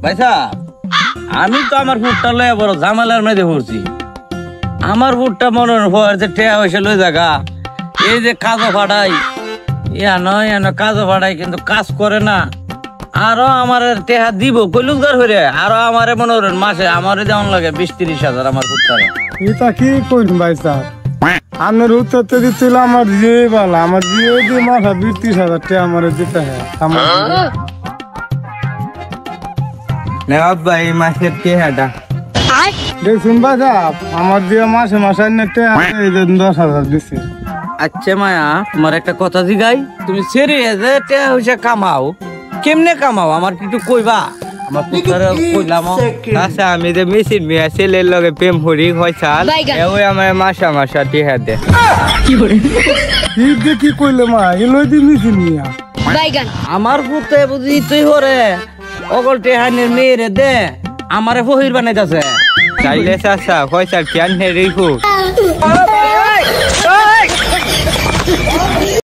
ভাই সাহেব, আমি তো আমার ফুটটা লয়ে বড় ঝামেলার মধ্যে পড়ছি। আমার ফুটটা মনে হয় যে টেয়া হয়েছে লই জায়গা, এই যে কাজও ফাটাই নয় কাজও ফাটাই কিন্তু কাজ করে না। আরো আমার টেহা দিব কইলুজগার হইরে, আরো আমার মনে করেন মাসে আমার যেমন লাগে 20-30 হাজার আমার ফুটটারে। এটা কি কইন ভাই সাহেব, আমার উত্তর তো দিচ্ছিল আমার জিয়ে বলা, আমার জিয়ে দিয়ে মাথা 20-30 হাজার টাকা আমার দিতে হয়। ভাই মাসের টেহাটা দেখুন ভাই সাহেব, আমার দিয়ে মাসে মাসে 10,000 দিচ্ছি। আচ্ছা মায়া, তোমার একটা কথা জিগাই, তুমি সিরিয়াস টেহা হইছে কামাও, কেমনে কামাও আমার একটু কইবা? আমার পুত্রে কইলাম আচ্ছা আমি যে মেশিন মিয়া ছেলের লগে প্রেম হরি হয় চাল এও আমার মাসা টেহা দে। কি কইলে মা এলই দিছি নিয়া আমার পুত্রে বুঝি তুই হরে অগল টেহানের মেয়েরে দে আমারে ফহির বানাইতাছে। চাইলে চাচা পয়সা কেন হে রেখো